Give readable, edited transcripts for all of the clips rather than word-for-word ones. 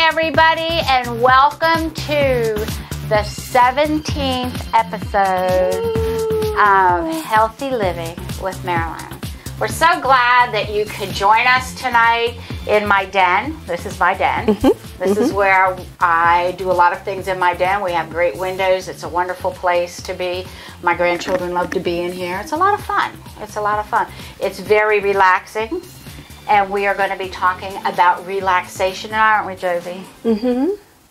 everybody, and welcome to the 17th episode of Healthy Living with Marilyn. We're so glad that you could join us tonight in my den. This is my den. This is where I do a lot of things in my den. We have great windows. It's a wonderful place to be. My grandchildren love to be in here. It's a lot of fun. It's a lot of fun. It's very relaxing. And we are going to be talking about relaxation, aren't we, Josie?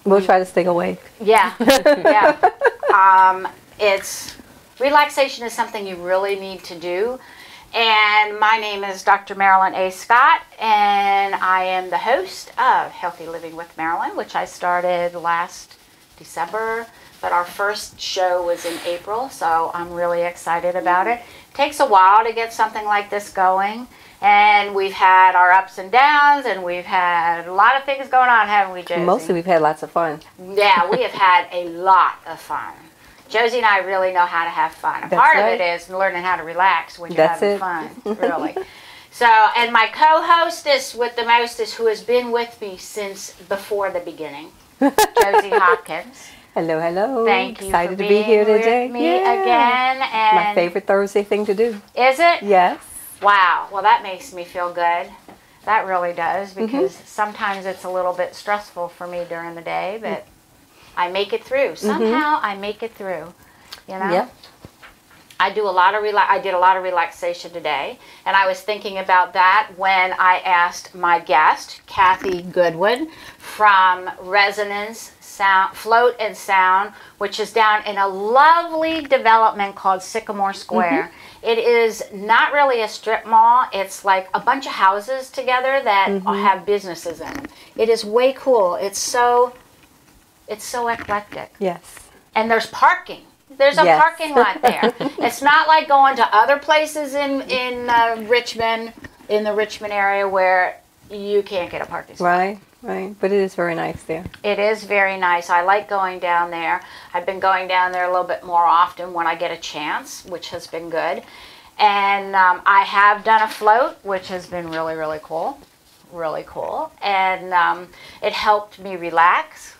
We'll try to stay awake. Yeah, yeah. Relaxation is something you really need to do. And my name is Dr. Marilyn A. Scott, and I am the host of Healthy Living with Marilyn, which I started last December, but our first show was in April, so I'm really excited about it. It takes a while to get something like this going. And we've had our ups and downs, and we've had a lot of things going on, haven't we, Josie? Mostly we've had lots of fun. Yeah, we have had a lot of fun. Josie and I really know how to have fun. That's Part right. of it is learning how to relax when you're That's having fun, really. So, and my co-hostess with the mostest, who has been with me since before the beginning, Josie Hopkins. Hello, hello. Thank you Excited for to being be here today. with me again. And My favorite Thursday thing to do. Is it? Yes. Wow. Well, that makes me feel good. That really does, because sometimes it's a little bit stressful for me during the day, but I make it through. Somehow I make it through. You know? Yep. I did a lot of relaxation today, and I was thinking about that when I asked my guest, Kathy Goodwin, from Resonance Sound, Float and Sound, which is down in a lovely development called Sycamore Square. It is not really a strip mall. It's like a bunch of houses together that have businesses in them. It is way cool. It's so eclectic. Yes. And there's parking. There's a parking lot there. It's not like going to other places in Richmond, in the Richmond area, where you can't get a parking spot. Right, right. But it is very nice there. It is very nice. I like going down there. I've been going down there a little bit more often when I get a chance, which has been good. And I have done a float, which has been really, really cool. Really cool. And it helped me relax.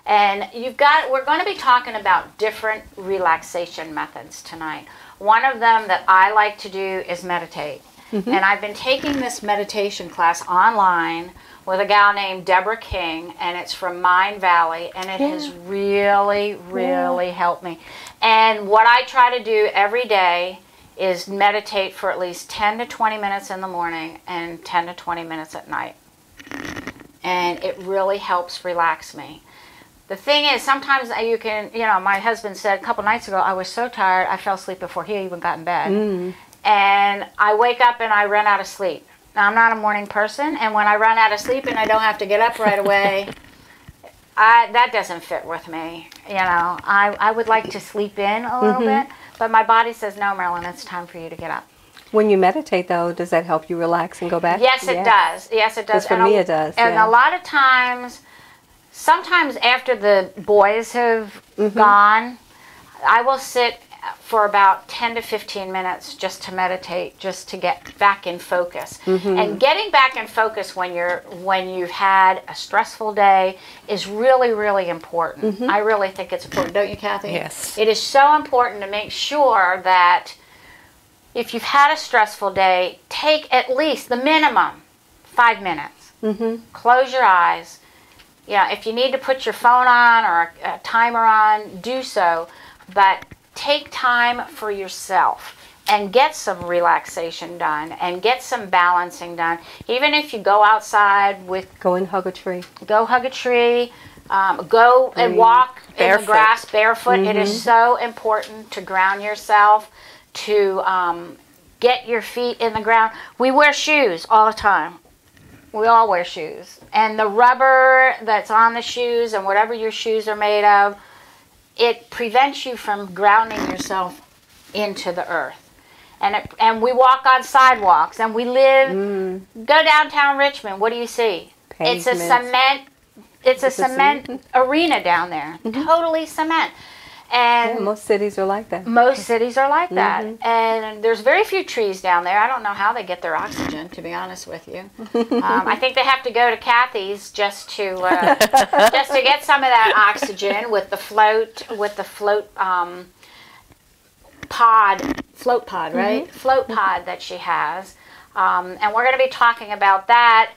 And we're going to be talking about different relaxation methods tonight. One of them that I like to do is meditate. And I've been taking this meditation class online with a gal named Deborah King, and it's from Mind Valley, and it has really, really helped me. And what I try to do every day is meditate for at least 10 to 20 minutes in the morning and 10 to 20 minutes at night. And it really helps relax me. The thing is, sometimes you can, my husband said a couple nights ago, I was so tired, I fell asleep before he even got in bed. And I wake up and I run out of sleep. Now, I'm not a morning person, and when I run out of sleep and I don't have to get up right away, that doesn't fit with me. I would like to sleep in a little bit, but my body says, no, Marilyn, it's time for you to get up. When you meditate, though, does that help you relax and go back? Yes, it does. Yes, it does. For me, it does. And a lot of times, sometimes after the boys have gone, I will sit for about 10 to 15 minutes just to meditate, just to get back in focus. And getting back in focus when you've had a stressful day is really, really important. I really think it's important, don't you, Kathy? Yes. It is so important to make sure that if you've had a stressful day, take at least the minimum 5 minutes. Close your eyes. If you need to put your phone on or a timer on, do so. But take time for yourself and get some relaxation done and get some balancing done. Even if you go outside Go and hug a tree. Go hug a tree. Go and walk in the grass barefoot. It is so important to ground yourself, to get your feet in the ground. We wear shoes all the time. We all wear shoes. And the rubber that's on the shoes and whatever your shoes are made of, it prevents you from grounding yourself into the earth. And we walk on sidewalks, and we live, go downtown Richmond, what do you see? Pavement. It's a cement arena down there, totally cement. And Yeah, most cities are like that. most cities are like that. And there's very few trees down there. I don't know how they get their oxygen, to be honest with you. I think they have to go to Kathy's just to get some of that oxygen with the float pod, right? Float pod that she has. And we're going to be talking about that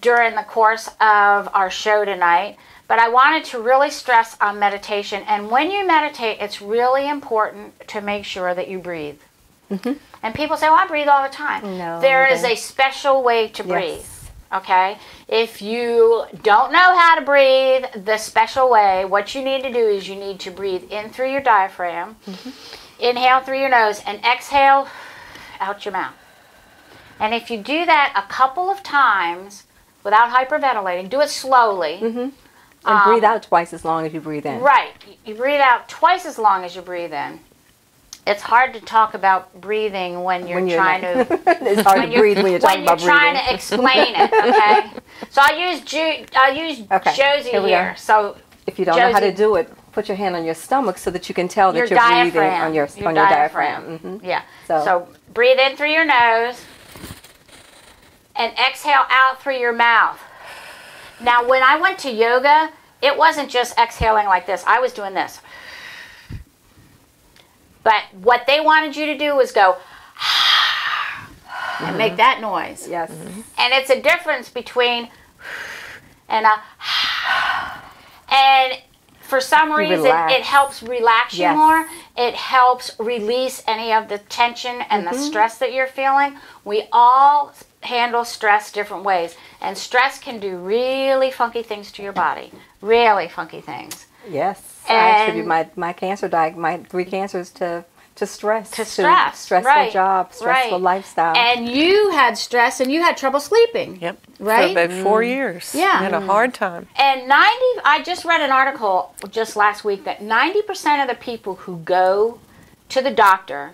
during the course of our show tonight. But I wanted to really stress on meditation. And when you meditate, it's really important to make sure that you breathe. And people say, well, I breathe all the time. No, there is a special way to breathe. Okay? If you don't know how to breathe the special way, what you need to do is you need to breathe in through your diaphragm, inhale through your nose, and exhale out your mouth. And if you do that a couple of times without hyperventilating, do it slowly. And breathe out twice as long as you breathe in. Right. You breathe out twice as long as you breathe in. It's hard to talk about breathing when you're trying to... It's hard to breathe when you're talking about breathing. When you're trying to explain it, okay? So I'll use Josie here. So if you don't know how to do it, put your hand on your stomach so that you can tell that you're breathing on your diaphragm. Yeah. So breathe in through your nose and exhale out through your mouth. Now, when I went to yoga, it wasn't just exhaling like this. I was doing this. But what they wanted you to do was go and make that noise. Yes. And it's a difference between and a and for some reason it helps relax you more. It helps release any of the tension and the stress that you're feeling. We all handle stress different ways, and stress can do really funky things to your body. Really funky things. Yes. I attribute my cancer my 3 cancers to stress. To stress. Stressful job, stressful lifestyle. And you had stress and you had trouble sleeping. Yep. Right? For about 4 years. Yeah. I had a hard time. And I just read an article just last week that 90% of the people who go to the doctor,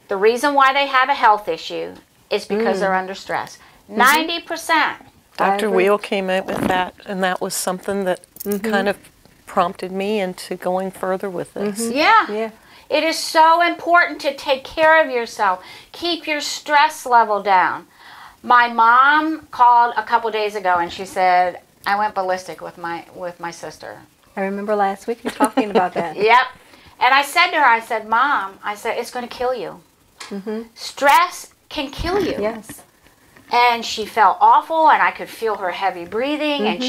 the reason why they have a health issue is because they're under stress. 90%. Dr. Wheel came up with that, and that was something that kind of prompted me into going further with this. Yeah. It is so important to take care of yourself. Keep your stress level down. My mom called a couple days ago and she said, I went ballistic with my sister. I remember last week you talking about that. Yep. And I said to her, Mom, it's going to kill you. Stress can kill you. Yes. And she felt awful, and I could feel her heavy breathing, and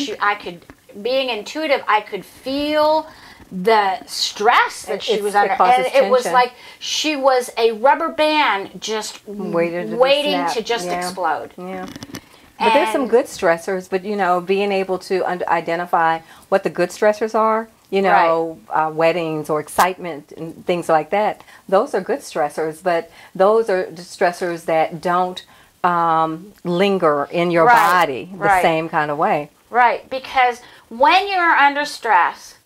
being intuitive, I could feel the stress that she was under. And it was like she was a rubber band just waiting to just explode. Yeah. But there's some good stressors, but being able to identify what the good stressors are, weddings or excitement and things like that, those are good stressors, but those are the stressors that don't linger in your body the same kind of way. Right, because when you're under stress,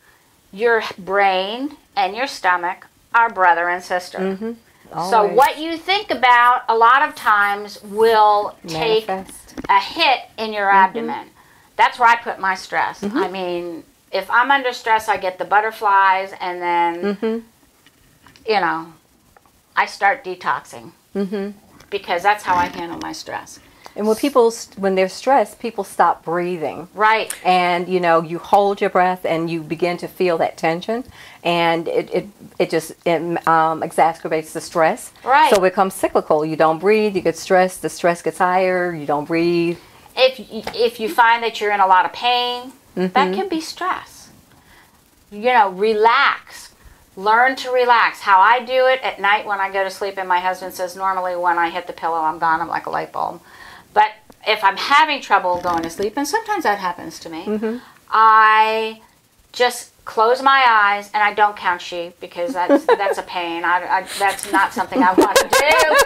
your brain and your stomach are brother and sister. So what you think about a lot of times will take a hit in your abdomen. That's where I put my stress. I mean, if I'm under stress, I get the butterflies, and then, I start detoxing. Because that's how I handle my stress. And when they're stressed, people stop breathing. Right. And, you hold your breath and you begin to feel that tension. And it exacerbates the stress. Right. So it becomes cyclical. You don't breathe, you get stressed, the stress gets higher, you don't breathe. If you find that you're in a lot of pain, that can be stress. Relax. Learn to relax. How I do it at night when I go to sleep, and my husband says normally when I hit the pillow, I'm gone. I'm like a light bulb. But if I'm having trouble going to sleep, and sometimes that happens to me, I just close my eyes and I don't count sheep because that's a pain. That's not something I want to do.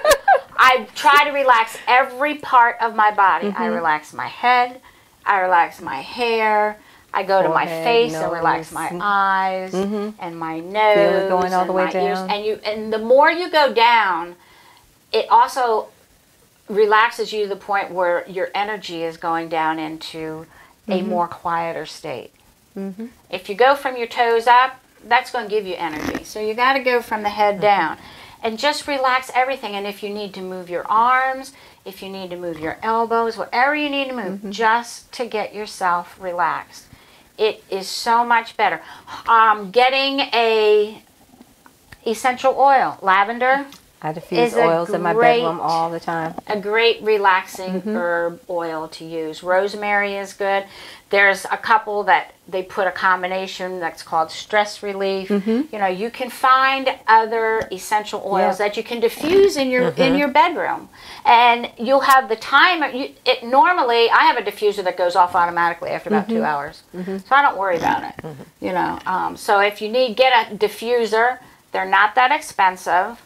I try to relax every part of my body. I relax my head. I relax my hair. I go to my face and relax my eyes and my nose. Feel it going all the way down. Ears. And the more you go down, it also relaxes you to the point where your energy is going down into a more quieter state. If you go from your toes up, that's going to give you energy. So you got to go from the head down. And just relax everything. And if you need to move your arms, if you need to move your elbows, whatever you need to move, just to get yourself relaxed. It is so much better. Getting a essential oil, lavender. I diffuse oils in my bedroom all the time. A great relaxing herb oil to use. Rosemary is good. There's a couple that they put a combination that's called stress relief. You know, you can find other essential oils that you can diffuse in your bedroom, and you'll have the timer. Normally, I have a diffuser that goes off automatically after about 2 hours, so I don't worry about it. You know, so if you need, get a diffuser. They're not that expensive.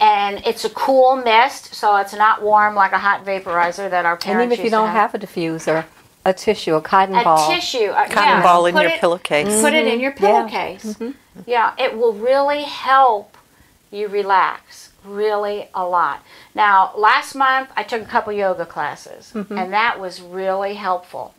And it's a cool mist, so it's not warm like a hot vaporizer that our parents used to have. And even if you don't have a diffuser, a tissue, a cotton ball. A tissue. Cotton ball in your pillowcase. Put it in your pillowcase. Yeah, it will really help you relax, really a lot. Now, last month, I took a couple yoga classes, and that was really helpful.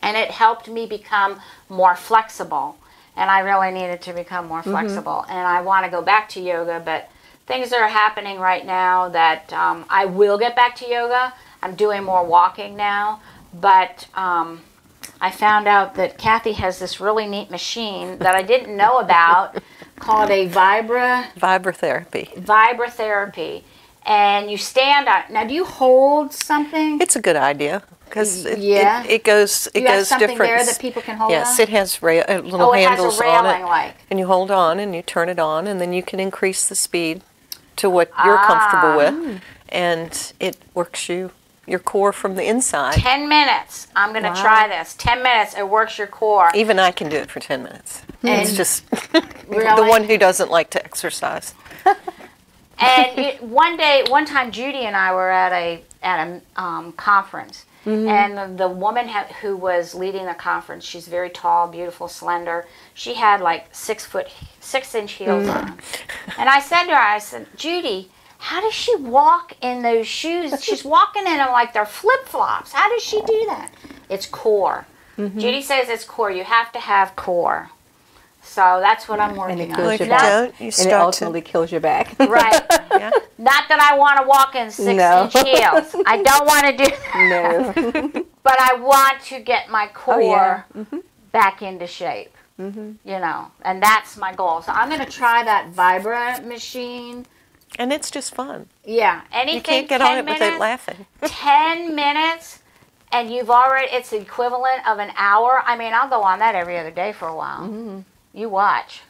And it helped me become more flexible, and I really needed to become more flexible. And I want to go back to yoga, but things are happening right now that I will get back to yoga. I'm doing more walking now, but I found out that Kathy has this really neat machine that I didn't know about called a Vibratherapy. Vibratherapy. And you stand on. Now, do you hold something? It's a good idea because it goes you have something different. There that people can hold Yes, on? it has little handles it has a railing on it, like. and you hold on and you turn it on, and then you can increase the speed to what you're comfortable with, and it works your core from the inside. 10 minutes. I'm going to try this. 10 minutes. It works your core. Even I can do it for 10 minutes. And it's just really? the one who doesn't like to exercise. And one time, Judy and I were at a conference, and the woman who was leading the conference, she's very tall, beautiful, slender. She had like 6-inch heels on, and I said to her, I said, Judy, how does she walk in those shoes? She's walking in them like they're flip-flops. How does she do that? It's core. Judy says it's core. You have to have core. So that's what I'm working on. If you don't, you start and it ultimately kills your back. Right. Yeah. Not that I want to walk in 6-inch heels. I don't want to do that. No. But I want to get my core back into shape. You know, and that's my goal. So I'm going to try that Vibra machine. And it's just fun. Yeah. Anything, you can't get on it without laughing. 10 minutes, and it's the equivalent of an hour. I mean, I'll go on that every other day for a while. You watch.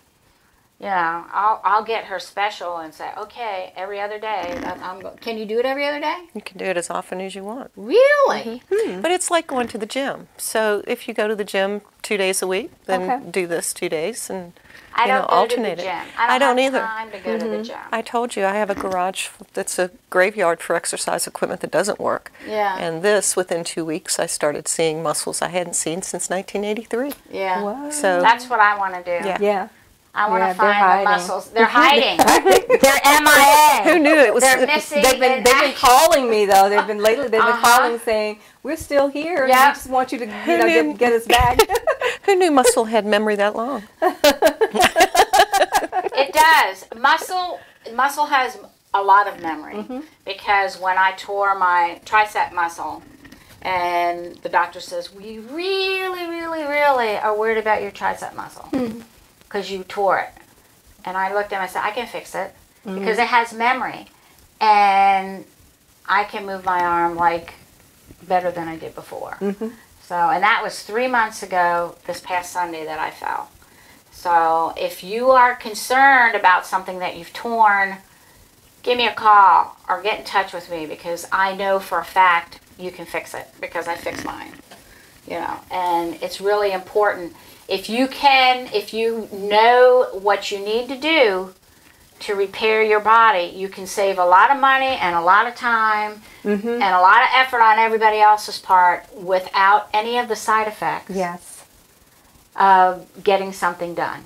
You know, I'll get her special and say, okay, every other day. Can you do it every other day? You can do it as often as you want. Really? But it's like going to the gym. So if you go to the gym 2 days a week, then do this 2 days and alternate it. I don't either. have time to go to the gym. I told you I have a garage that's a graveyard for exercise equipment that doesn't work. Yeah. And within 2 weeks, I started seeing muscles I hadn't seen since 1983. Yeah. What? So that's what I want to do. Yeah. I want to find the hiding. muscles. They're hiding. They're MIA. Who knew it was? They're missing. They've been calling me though. They've been calling saying we're still here. We just want you to get us back. Who knew muscle had memory that long? It does. Muscle has a lot of memory because when I tore my tricep muscle, and the doctor says we really, really, really are worried about your tricep muscle. Because you tore it. And I looked at him and I said, I can fix it. Because it has memory. And I can move my arm like better than I did before. So, and that was 3 months ago, this past Sunday, that I fell. So if you are concerned about something that you've torn, give me a call or get in touch with me, because I know for a fact you can fix it, because I fixed mine. You know, and it's really important. If you know what you need to do to repair your body, you can save a lot of money and a lot of time and a lot of effort on everybody else's part without any of the side effects of getting something done.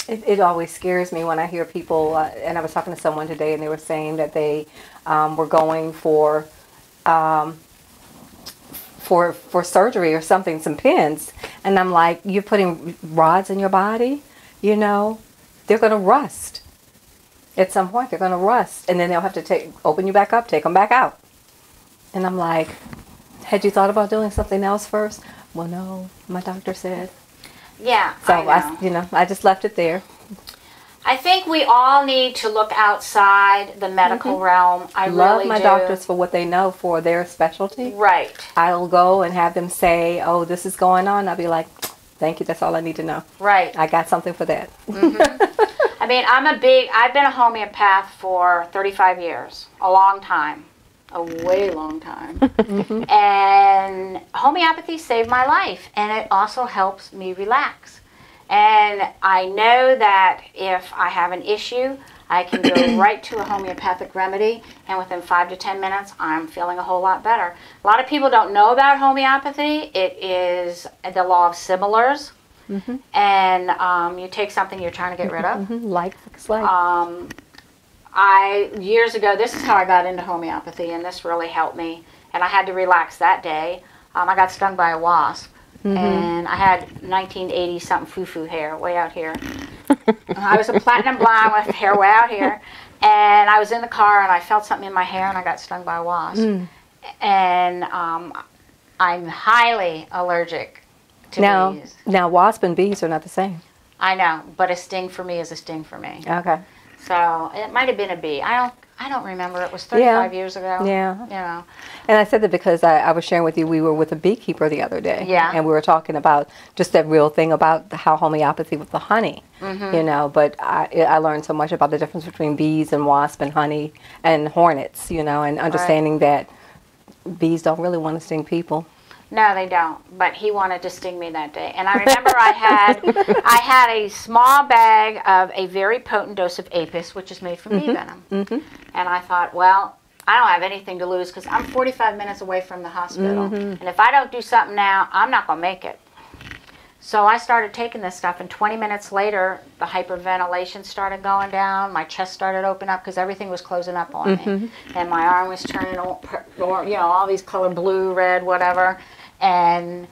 It always scares me when I hear people, and I was talking to someone today, and they were saying that they were going for surgery or something, some pins, and I'm like, you're putting rods in your body? you know, they're going to rust. At some point, they're going to rust. And then they'll have to open you back up, take them back out. And I'm like, had you thought about doing something else first? Well, no, my doctor said. Yeah, So I know. I just left it there. I think we all need to look outside the medical realm. I Love really my do. doctors for what they know for their specialty. Right. I'll go and have them say, oh, this is going on. I'll be like, thank you, that's all I need to know. Right. I got something for that. I mean, I've been a homeopath for 35 years, a long time, a way long time. And homeopathy saved my life, and it also helps me relax. And I know that if I have an issue, I can go right to a homeopathic remedy, and within 5 to 10 minutes, I'm feeling a whole lot better. A lot of people don't know about homeopathy. It is the law of similars. And you take something you're trying to get rid of. Like. Years ago, this is how I got into homeopathy, and this really helped me. And I had to relax that day. I got stung by a wasp, and I had 1980 something foo-foo hair way out here. I was a platinum blonde with hair way out here, and I was in the car, and I felt something in my hair, and I got stung by a wasp. And I'm highly allergic to bees. Now, wasp and bees are not the same. I know, but a sting for me is a sting for me. Okay. So it might have been a bee. I don't remember. It was 35 years ago. Yeah. You know. And I said that because I was sharing with you, we were with a beekeeper the other day. Yeah. And we were talking about just that real thing about how homeopathy with the honey, you know, but I learned so much about the difference between bees and wasp and honey and hornets, you know, and understanding that bees don't really want to sting people. No, they don't. But he wanted to sting me that day. And I remember I had a small bag of a very potent dose of apis, which is made from bee venom. And I thought, well, I don't have anything to lose because I'm 45 minutes away from the hospital. And if I don't do something now, I'm not going to make it. So I started taking this stuff, and 20 minutes later, the hyperventilation started going down. My chest started opening up because everything was closing up on me. And my arm was turning, all these color blue, red, whatever. And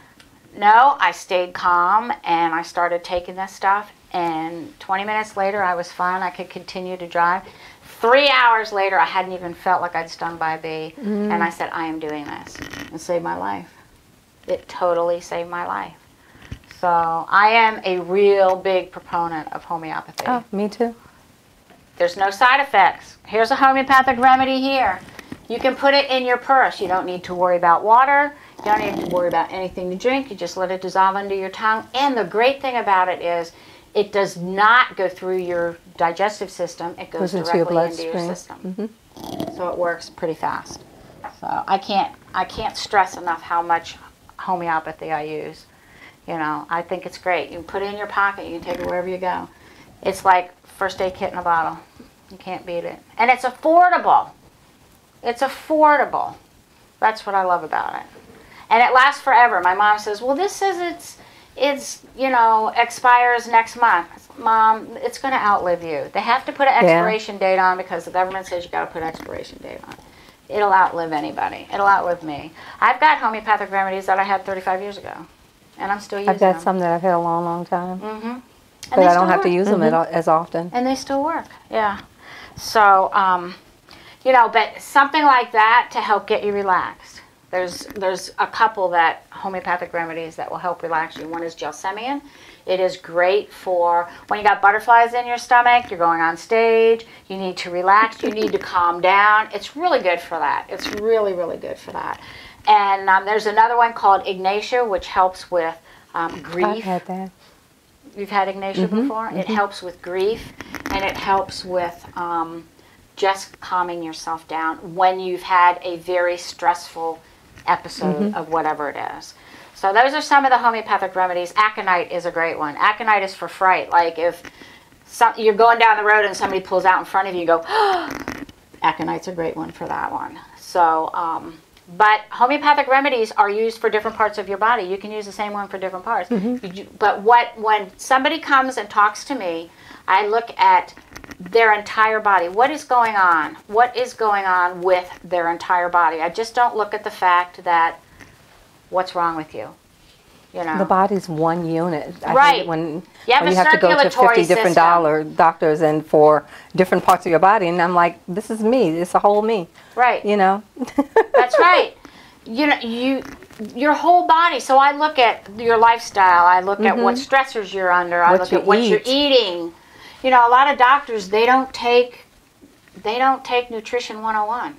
no, I stayed calm, and I started taking this stuff. And 20 minutes later, I was fine. I could continue to drive. 3 hours later, I hadn't even felt like I'd stung by a bee. And I said, I am doing this. It saved my life. It totally saved my life. So I am a real big proponent of homeopathy. Oh, me too. There's no side effects. Here's a homeopathic remedy here. You can put it in your purse. You don't need to worry about water. You don't need to worry about anything to drink. You just let it dissolve under your tongue. And the great thing about it is it does not go through your digestive system. It goes directly into your system. So it works pretty fast. So I can't stress enough how much homeopathy I use. You know, I think it's great. You can put it in your pocket. You can take it wherever you go. It's like first aid kit in a bottle. You can't beat it. And it's affordable. It's affordable. That's what I love about it. And it lasts forever. My mom says, well, this says it's expires next month. Mom, it's going to outlive you. They have to put an expiration date on because the government says you got to put an expiration date on. It'll outlive anybody. It'll outlive me. I've got homeopathic remedies that I had 35 years ago. And I'm still using them. I've got some that I've had a long, long time. But I don't have to use them as often. And they still work, yeah. So, but something like that to help get you relaxed. There's a couple homeopathic remedies that will help relax you. One is gelsemium. It is great for when you got butterflies in your stomach, you're going on stage, you need to relax, you need to calm down. It's really good for that. It's really, really good for that. And there's another one called Ignatia, which helps with grief. I've had that. You've had Ignatia before? It helps with grief, and it helps with just calming yourself down when you've had a very stressful episode of whatever it is. So those are some of the homeopathic remedies. Aconite is a great one. Aconite is for fright. Like if you're going down the road and somebody pulls out in front of you, you go, aconite's a great one for that one. So, but homeopathic remedies are used for different parts of your body. You can use the same one for different parts. But when somebody comes and talks to me, I look at their entire body. What is going on? What is going on with their entire body? I just don't look at the fact that what's wrong with you. you know. The body's one unit. I Right. hate when You have a have to go to circulatory 50 different system. doctors and for different parts of your body, and I'm like, this is me. It's a whole me. Right. You know. That's right. You know, your whole body. So I look at your lifestyle. I look at what stressors you're under. I look you at what you're eat. eating. You know, a lot of doctors, they don't take Nutrition 101.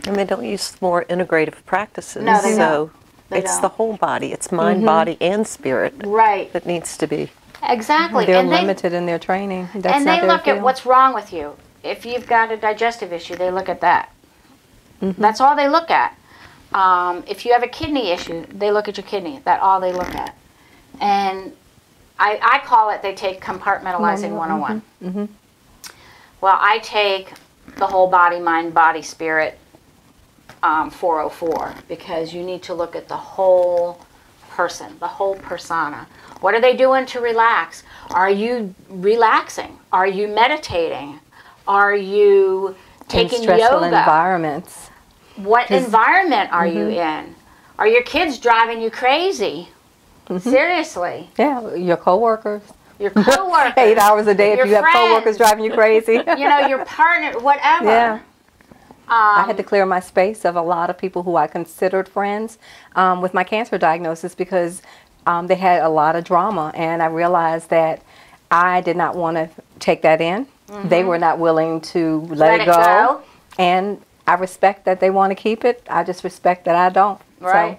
And they don't use more integrative practices. No, they so don't. They it's don't. the whole body. It's mind, body, and spirit Right. that needs to be. Exactly. They're and limited in their training. That's and not they their look at field. what's wrong with you. If you've got a digestive issue, they look at that. That's all they look at. If you have a kidney issue, they look at your kidney. That's all they look at. And I call it, they take compartmentalizing 101. Well, I take the whole body, mind, body, spirit 404, because you need to look at the whole person, the whole persona. What are they doing to relax? Are you relaxing? Are you meditating? Are you taking in stressful yoga? environments. What environment are you in? Are your kids driving you crazy? Seriously. Yeah, your coworkers. Your coworkers. 8 hours a day your if you have coworkers friends, driving you crazy. You know, your partner, whatever. Yeah. I had to clear my space of a lot of people who I considered friends with my cancer diagnosis because they had a lot of drama, and I realized that I did not want to take that in. They were not willing to let it go. And I respect that they want to keep it. I just respect that I don't. Right.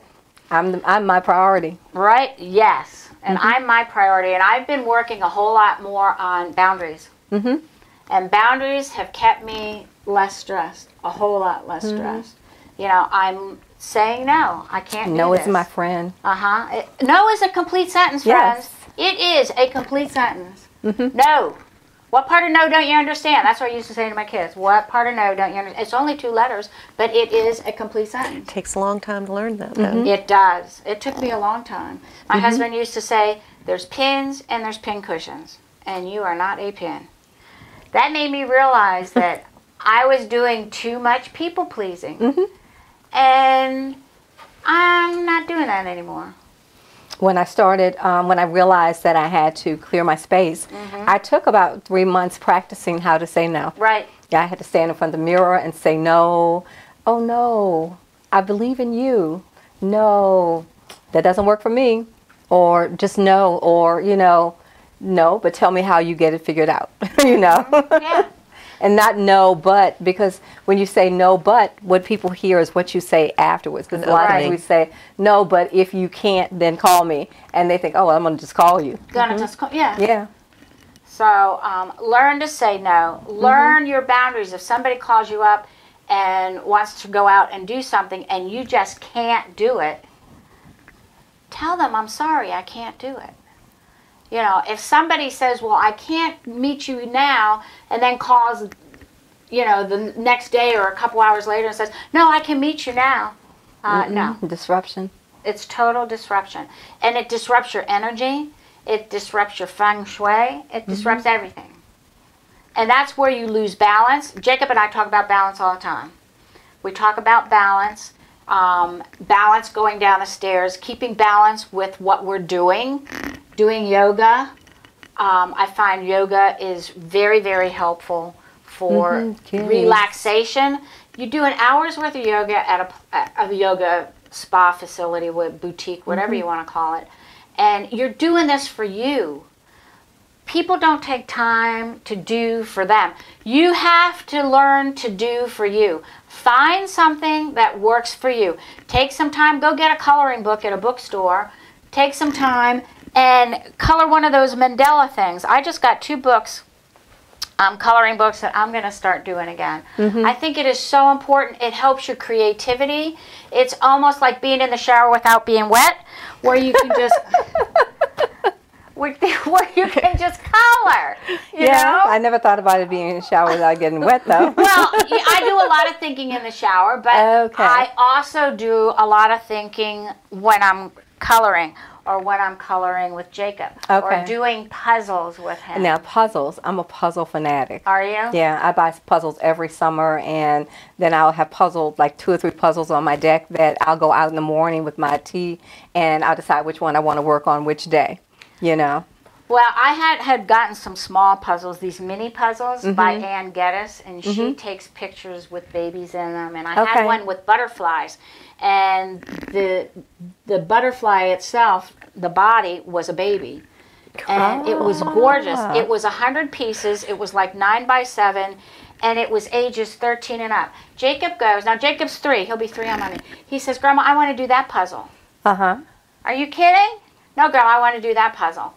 So I'm my priority. Right? Yes. And I'm my priority. And I've been working a whole lot more on boundaries. And boundaries have kept me less stressed, a whole lot less stressed. You know, I'm saying no. I can't do No this. is my friend. No is a complete sentence, friends. Yes. It is a complete sentence. No. What part of no don't you understand? That's what I used to say to my kids. What part of no don't you understand? It's only 2 letters, but it is a complete sentence. It takes a long time to learn that, though. It does. It took me a long time. My husband used to say, there's pins and there's pin cushions, and you are not a pin. That made me realize that I was doing too much people pleasing. And I'm not doing that anymore. When I started, when I realized that I had to clear my space, I took about 3 months practicing how to say no. Right. Yeah, I had to stand in front of the mirror and say no. Oh no, I believe in you. No, that doesn't work for me. Or just no, or, you know, no, but tell me how you get it figured out, you know. Yeah. And not no, but, because when you say no, but, what people hear is what you say afterwards. Because a lot of Right. times we say, no, but if you can't, then call me. And they think, oh, well, I'm going to just call you. Gonna just call, yeah. Yeah. So learn to say no. Learn your boundaries. If somebody calls you up and wants to go out and do something and you just can't do it, tell them, I'm sorry, I can't do it. You know, if somebody says, well, I can't meet you now, and then calls, you know, the next day or a couple hours later and says, no, I can meet you now. No. Disruption. It's total disruption. And it disrupts your energy. It disrupts your feng shui. It disrupts everything. And that's where you lose balance. Jacob and I talk about balance all the time. We talk about balance, balance going down the stairs, keeping balance with what we're doing yoga. I find yoga is very, very helpful for relaxation. You do an hour's worth of yoga at a yoga spa facility, with boutique, whatever you want to call it. And you're doing this for you. People don't take time to do for them. You have to learn to do for you. Find something that works for you. Take some time, go get a coloring book at a bookstore. Take some time and color one of those mandala things. I just got 2 books, coloring books, that I'm going to start doing again. I think it is so important. It helps your creativity. It's almost like being in the shower without being wet, where you can just where you can just color. You know? I never thought about it being in the shower without getting wet, though. Well, I do a lot of thinking in the shower, but Okay. I also do a lot of thinking when I'm coloring. or when I'm coloring with Jacob Okay. or doing puzzles with him. Now puzzles, I'm a puzzle fanatic. Are you? Yeah, I buy puzzles every summer, and then I'll have puzzled like 2 or 3 puzzles on my deck that I'll go out in the morning with my tea, and I'll decide which one I want to work on which day. You know. Well, I had gotten some small puzzles, these mini puzzles by Ann Geddes, and she takes pictures with babies in them. And I had one with butterflies, and the butterfly itself, the body was a baby, and it was gorgeous. It was 100 pieces. It was like 9 by 7, and it was ages 13 and up. Jacob goes, now Jacob's 3. He'll be 3 on Monday. He says, "Grandma, I want to do that puzzle." Are you kidding? No, girl, I want to do that puzzle.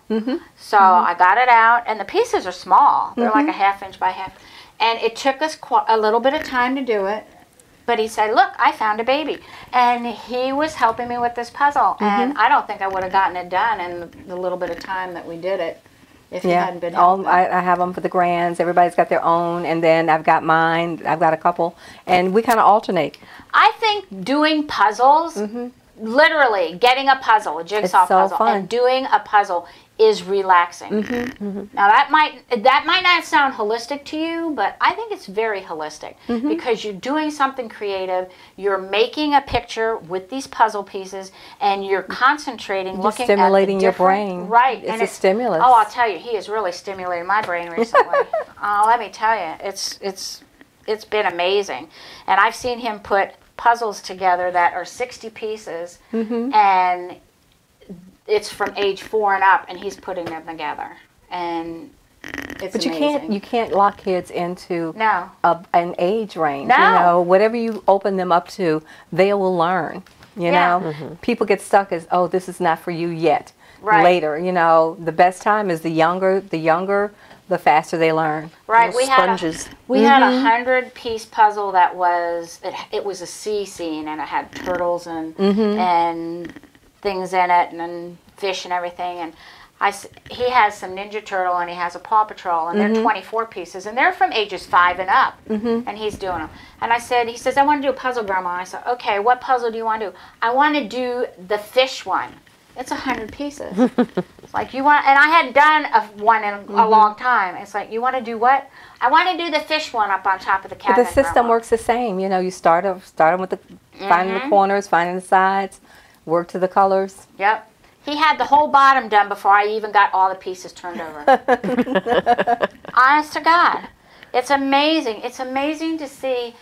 So I got it out, and the pieces are small. They're like a 1/2 inch by 1/2. And it took us a little bit of time to do it. But he said, "Look, I found a baby." And he was helping me with this puzzle. And I don't think I would have gotten it done in the little bit of time that we did it if he hadn't been helping. I have them for the grands. Everybody's got their own, and then I've got mine. I've got a couple, and we kind of alternate. I think doing puzzles, literally getting a puzzle, a jigsaw puzzle, and doing a puzzle is relaxing. Now that might not sound holistic to you, but I think it's very holistic because you're doing something creative, you're making a picture with these puzzle pieces, and you're concentrating, You're looking stimulating at your brain. Right. It's a stimulus. Oh, I'll tell you, he has really stimulated my brain recently. Oh, let me tell you, it's been amazing. And I've seen him put puzzles together that are 60 pieces, and it's from age 4 and up, and he's putting them together, and it's but amazing. you can't lock kids into No. an age range. No. You know, whatever you open them up to, they will learn. You know, people get stuck as, oh, this is not for you yet. Right. Later, you know, the best time is the younger, the faster they learn. Right, Little sponges. We had a 100-piece puzzle that was it was a sea scene, and it had turtles and things in it, and fish and everything. And he has some Ninja Turtle, and he has a Paw Patrol, and they're 24 pieces, and they're from ages 5 and up, and he's doing them. And he says, "I want to do a puzzle, Grandma." I said, "Okay, what puzzle do you want to do?" "I want to do the fish one." It's 100 pieces. It's like, you want, and I hadn't done one in a long time. It's like, you want to do what? "I want to do the fish one up on top of the cabinet." But the system Grandma. works the same. You know, you start them with the finding the corners, finding the sides, work to the colors. Yep. He had the whole bottom done before I even got all the pieces turned over. Honest to God. It's amazing. It's amazing to see.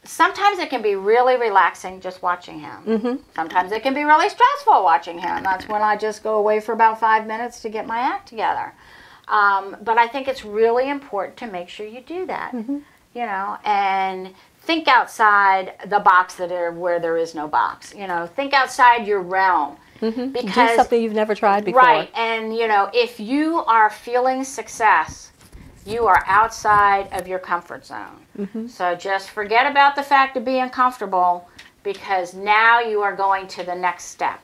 Sometimes it can be really relaxing just watching him. Sometimes it can be really stressful watching him. That's when I just go away for about 5 minutes to get my act together. But I think it's really important to make sure you do that, you know, and think outside the box where there is no box. You know, think outside your realm. Because do something you've never tried before. Right, and you know, if you are feeling success, you are outside of your comfort zone. So just forget about the fact of being comfortable, because now you are going to the next step.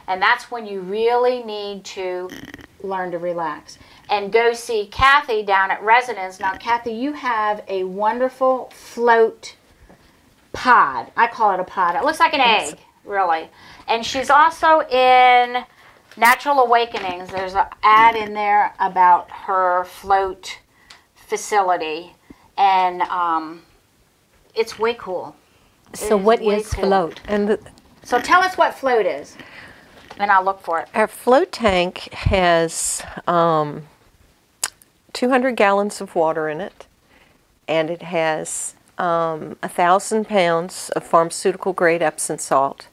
And that's when you really need to learn to relax. And go see Kathy down at Residence. Now, Kathy, you have a wonderful float pod. I call it a pod. It looks like an egg, really. And she's also in Natural Awakenings. There's an ad in there about her float facility, and it's way cool. So what is float? So tell us what float is, and I'll look for it. Our float tank has 200 gallons of water in it, and it has 1,000 pounds of pharmaceutical grade Epsom salt.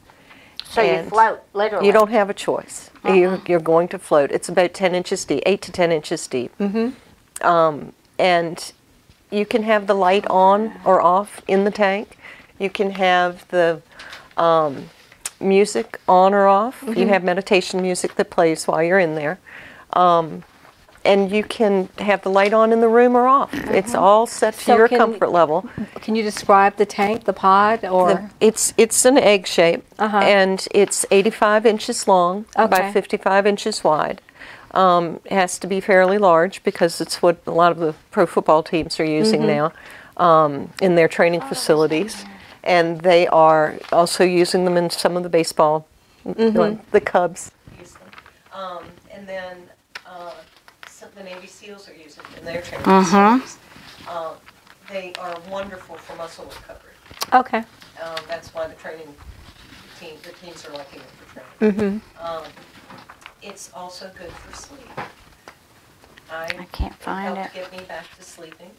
So you float, literally. You don't have a choice. You're going to float. It's about 10 inches deep, 8 to 10 inches deep. And you can have the light on or off in the tank. You can have the music on or off. You have meditation music that plays while you're in there. And you can have the light on in the room or off. It's all set to your comfort level. Can you describe the tank, the pod, or? It's an egg shape, and it's 85 inches long by 55 inches wide. It has to be fairly large because it's what a lot of the pro football teams are using now in their training facilities. And they are also using them in some of the baseball, the Cubs. And then the Navy SEALs are using it in their training facilities. They are wonderful for muscle recovery. Okay. That's why the teams are liking it for training. It's also good for sleep. I can't find helped it. get me back to sleeping.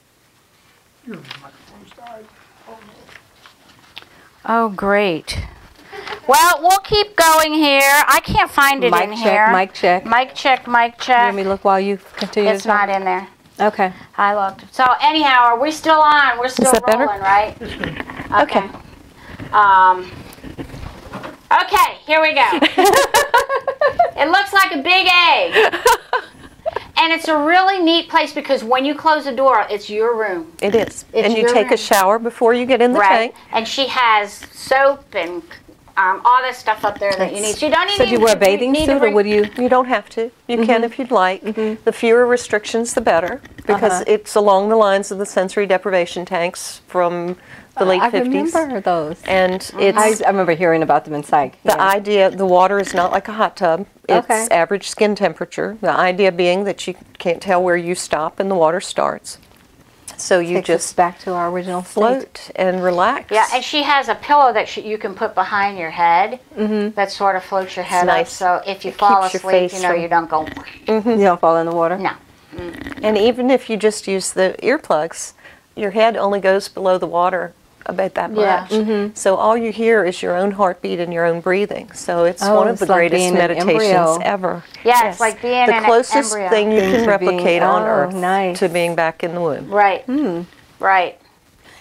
Your microphone's died. Oh, no. Oh, great. Well, we'll keep going here. I can't find it in here. Mic check. Mic check, mic check. Let me look while you continue. It's not in there. Okay. I looked. So anyhow, are we still on? We're still that better? rolling, right? It's good. Okay. Okay, here we go. It looks like a big egg. And it's a really neat place because when you close the door, it's your room. It is. It's And you your take a room. shower before you get in the Right. tank. And she has soap and all this stuff up there that you need. So you don't So do you wear a bathing need to suit, or bring- would you? You don't have to. You can if you'd like. The fewer restrictions, the better, because it's along the lines of the sensory deprivation tanks from the late I 50s. remember those. And I it's remember hearing about them in psych. the idea, the water is not like a hot tub. It's Okay. average skin temperature. The idea being that you can't tell where you stop and the water starts. So you Takes us just back to our original state. float and relax. Yeah, and she has a pillow that you can put behind your head that sort of floats your head nice. up. So if you It fall keeps your asleep, face you know from- you don't go. You don't fall in the water? No. And even if you just use the earplugs, your head only goes below the water about that Yeah. much. So all you hear is your own heartbeat and your own breathing. So it's Oh, one of it's the like greatest being an meditations embryo. ever. Yeah, it's like being the an closest embryo. thing you Thing can to replicate being- on oh, Earth nice. to being back in the womb. Right. Right.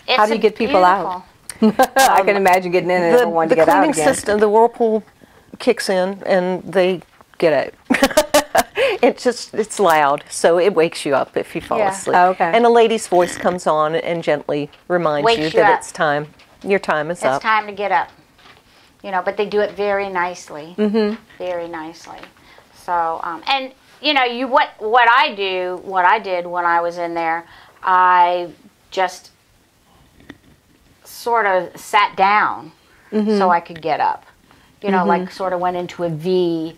It's How do you get people out? I can imagine getting in and The, everyone the to get out cleaning again. system, the whirlpool kicks in and they get out. It's loud, so it wakes you up if you fall Yeah. asleep. Oh, okay. And a lady's voice comes on and gently reminds Wakes you you that up. it's time. Your time is It's up. time to get up. You know, but they do it very nicely. Very nicely. So, and you know, what I did when I was in there, I just sort of sat down so I could get up. You know, like sort of went into a V,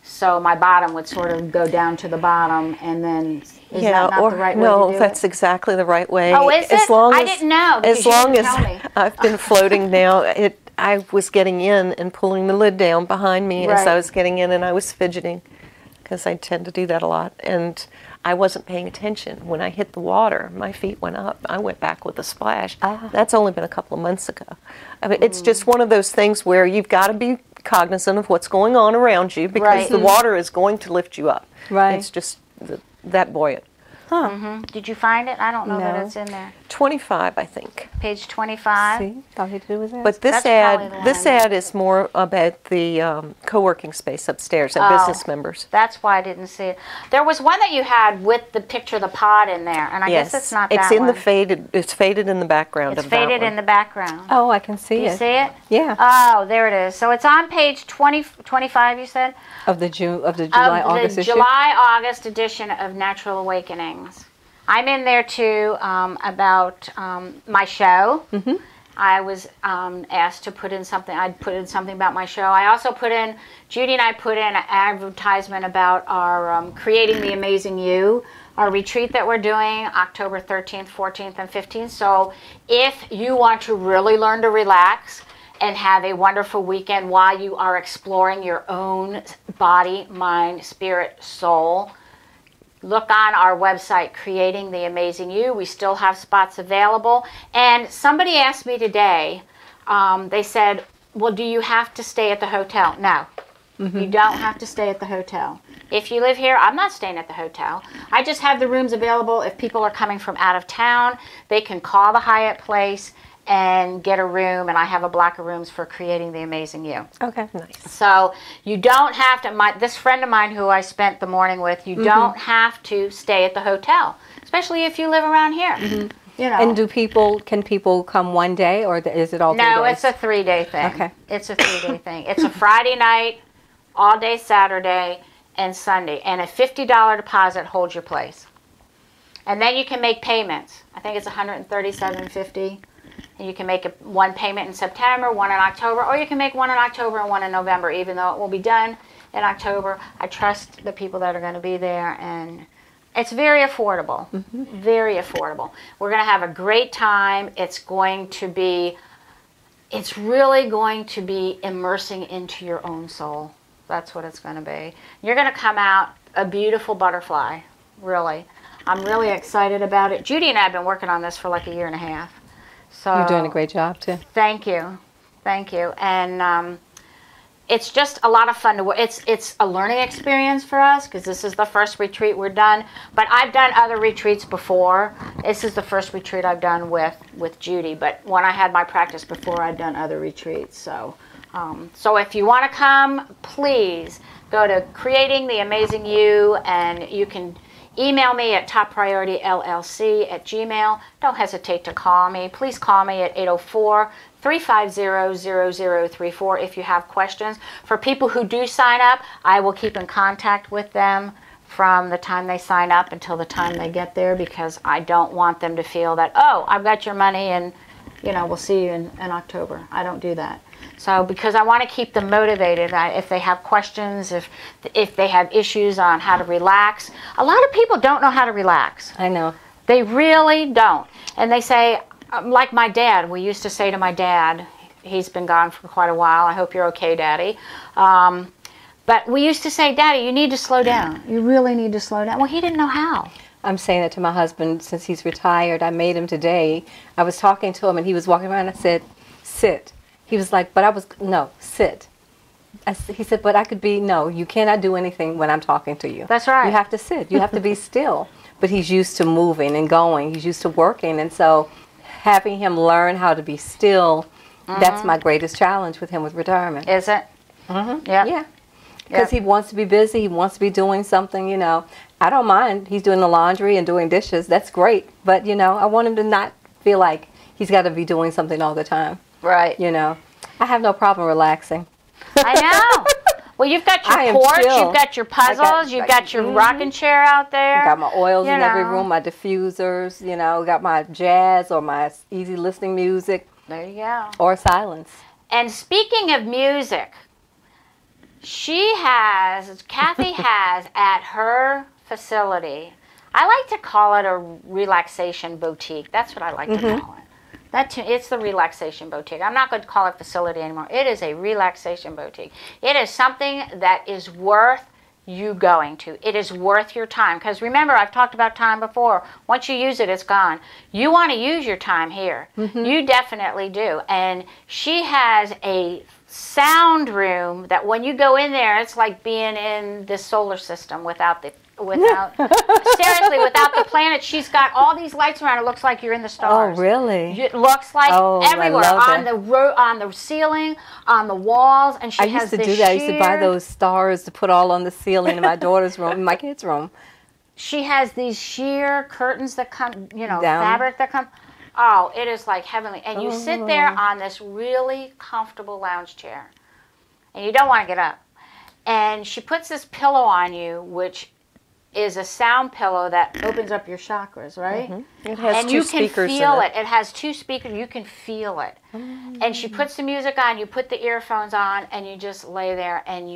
so my bottom would sort of go down to the bottom, and then is that not the right way no, to do that's it? exactly the right way. Oh, is as it? Long I as, didn't know, because As you long didn't as tell me. I've been floating now, I was getting in and pulling the lid down behind me as Right. I was getting in, and I was fidgeting because I tend to do that a lot. And I wasn't paying attention. When I hit the water, my feet went up. I went back with a splash. That's only been a couple of months ago. I mean, it's just one of those things where you've got to be cognizant of what's going on around you because Right. the water is going to lift you up. Right. It's just that buoyant. Did you find it? I don't know that No. it's in there. 25, I think. Page 25. See? All you had to do was ask. But this That's probably the this one. ad is more about the co-working space upstairs at Oh. business members. That's why I didn't see it. There was one that you had with the picture of the pod in there, and I guess it's not it's that in one. the faded. It's faded in the background It's of that faded one. in the background. Oh, I can see Do you it. see it? Yeah. Oh, there it is. So it's on page 25, you said? Of the July, Of August the issue. July-August edition of Natural Awakenings. I'm in there too about my show. I was asked to put in something. I'd put in something about my show. I also put in, Judy and I put in an advertisement about our Creating the Amazing You, our retreat that we're doing October 13th, 14th, and 15th. So if you want to really learn to relax and have a wonderful weekend while you are exploring your own body, mind, spirit, soul, look on our website, Creating the Amazing You. We still have spots available. And somebody asked me today, they said, well, do you have to stay at the hotel? No, you don't have to stay at the hotel. If you live here, I'm not staying at the hotel. I just have the rooms available. If people are coming from out of town, they can call the Hyatt Place and get a room, and I have a block of rooms for Creating the Amazing You. Okay. Nice. So you don't have to, this friend of mine who I spent the morning with, you don't have to stay at the hotel, especially if you live around here. You know. And can people come one day, or is it all 3 No, days? it's a 3-day thing. Okay. It's a 3-day thing. It's a Friday night, all day Saturday, and Sunday. And a $50 deposit holds your place. And then you can make payments. I think it's $137.50. And you can make one payment in September, one in October, or you can make one in October and one in November, even though it will be done in October. I trust the people that are going to be there, and it's very affordable. Very affordable. We're going to have a great time. It's really going to be immersing into your own soul. That's what it's going to be. You're going to come out a beautiful butterfly, really. I'm really excited about it. Judy and I have been working on this for like a year and a half. So you're doing a great job, too. Thank you. Thank you. And it's just a lot of fun to work. It's a learning experience for us because this is the first retreat we're done. But I've done other retreats before. This is the first retreat I've done with Judy. But when I had my practice before, I'd done other retreats. So if you want to come, please go to Creating the Amazing You, and you can email me at toppriorityllc@gmail. Don't hesitate to call me. Please call me at 804-350-0034 if you have questions. For people who do sign up, I will keep in contact with them from the time they sign up until the time they get there, because I don't want them to feel that, oh, I've got your money and we'll see you in October. I don't do that. So because I want to keep them motivated, if they have questions, if they have issues on how to relax. A lot of people don't know how to relax. I know. They really don't. And they say, like my dad, we used to say to my dad, he's been gone for quite a while, I hope you're okay, Daddy. But we used to say, Daddy, you need to slow down. You really need to slow down. Well, he didn't know how. I'm saying that to my husband since he's retired. I made him today. I was talking to him and he was walking around. I said, sit. He was like, no, sit. He said, but I could be, no, you cannot do anything when I'm talking to you. That's right. You have to sit. You have to be still. But he's used to moving and going. He's used to working. And so having him learn how to be still, that's my greatest challenge with him with retirement. Is it? Yeah. Because he wants to be busy. He wants to be doing something, I don't mind. He's doing the laundry and doing dishes. That's great. But, I want him to not feel like he's got to be doing something all the time. Right. I have no problem relaxing. I know. Well, you've got your porch, you've got your puzzles, you've got your rocking chair out there. I got my oils in every room, my diffusers, got my jazz or my easy listening music. There you go. Or silence. And speaking of music, Kathy has at her facility, I like to call it a relaxation boutique. That's what I like to call it. It's the relaxation boutique. I'm not going to call it facility anymore. It is a relaxation boutique. It is something that is worth you going to. It is worth your time. Because remember, I've talked about time before. Once you use it, it's gone. You want to use your time here. You definitely do. And she has a sound room that when you go in there, it's like being in the solar system without seriously, without the planet. She's got all these lights around. It looks like you're in the stars. Oh, really? It looks like everywhere, on the ceiling, on the walls, and she has this I used to buy those stars to put all on the ceiling in my daughter's room, in my kids' room. She has these sheer curtains that come, down. Fabric that come. Oh, it is like heavenly. And you sit there on this really comfortable lounge chair, and you don't want to get up. And she puts this pillow on you, which is a sound pillow that opens up your chakras, right? It has two speakers in it. And you can feel it. It has two speakers. You can feel it. And she puts the music on. You put the earphones on, and you just lay there, and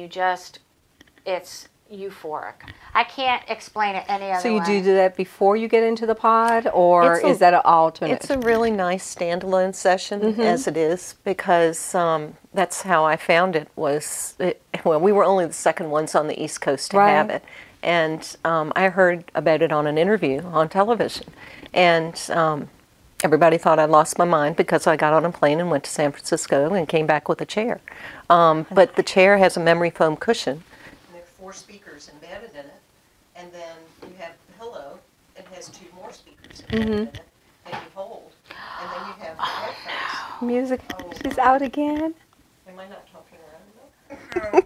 it's euphoric. I can't explain it any other way. So you do that before you get into the pod, or is that an alternate? It's a really nice standalone session as it is, because that's how I found it. We were only the second ones on the East Coast to have it. And I heard about it on an interview on television. And everybody thought I'd lost my mind because I got on a plane and went to San Francisco and came back with a chair. But the chair has a memory foam cushion. There are 4 speakers embedded in it. And then you have the pillow. It has 2 more speakers embedded in it that you hold. And then you have the headphones. Music. She's out again. Am I not talking around?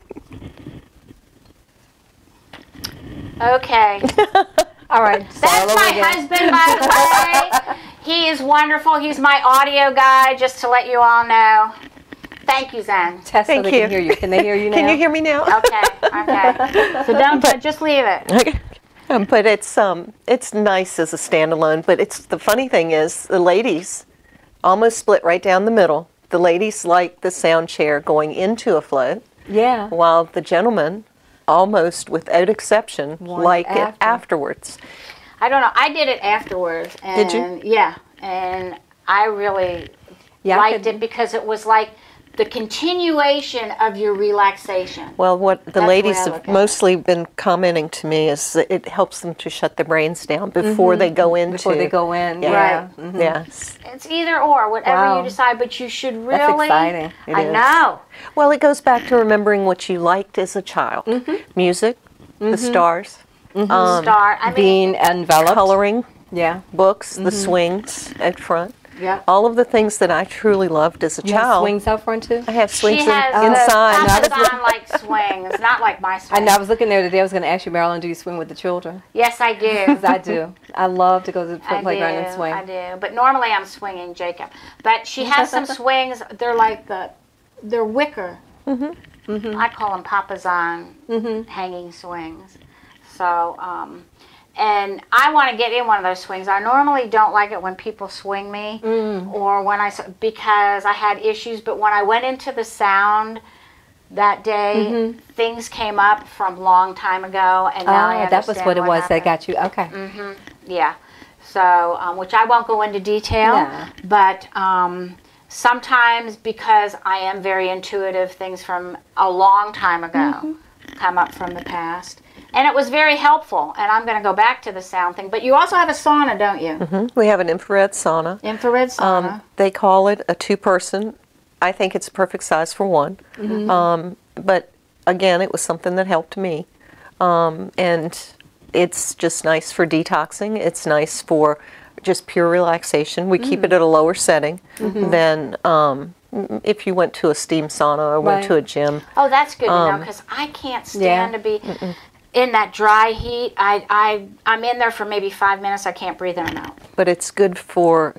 Okay. All right. That's my husband, by the way. He is wonderful. He's my audio guy, just to let you all know. Thank you, Zen. Test so they can hear you. Can they hear you now? Can you hear me now? Okay. So just leave it. Okay. But it's nice as a standalone. But the funny thing is, the ladies almost split right down the middle. The ladies like the sound chair going into a float. Yeah. While the gentlemen almost without exception like it afterwards. I don't know. I did it afterwards. And Did you? Yeah, and I really liked it because it was like the continuation of your relaxation. Well, what the That's ladies the way I have look at mostly been commenting to me is that it helps them to shut their brains down before they go into. Before they go in, Yeah. yeah. Right. Yes. It's either or, whatever Wow. you decide, but you should really... That's exciting. It I is. know. Well, it goes back to remembering what you liked as a child. Music, the stars, Start. I mean, Being enveloped. coloring, Yeah. books, the swings out front. yeah. All of the things that I truly loved as a You have child. swings out front too? I have She swings has inside. the Amazon like swings, not like my I swings. know. I was looking there today. I was going to ask you, Marilyn, do you swing with the children? Yes, I do. 'Cause I do. I love to go to the I playground and do, swing. I do. But normally I'm swinging Jacob. But she has some swings. They're like they're wicker. I call them Papazon hanging swings. So, and I want to get in one of those swings. I normally don't like it when people swing me or when because I had issues. But when I went into the sound that day, things came up from long time ago, and now I Oh, that was understand what it was that happened. got you. Okay. Yeah. So, which I won't go into detail, No. but sometimes because I am very intuitive, things from a long time ago come up from the past. And it was very helpful, and I'm going to go back to the sound thing. But you also have a sauna, don't you? We have an infrared sauna. Infrared sauna. They call it a two-person. I think it's a perfect size for one. But again, it was something that helped me. And it's just nice for detoxing. It's nice for just pure relaxation. We keep it at a lower setting than if you went to a steam sauna or went to a gym. Oh, that's good to know, because I can't stand to be in that dry heat. I'm in there for maybe 5 minutes. I can't breathe in and out. But it's good for,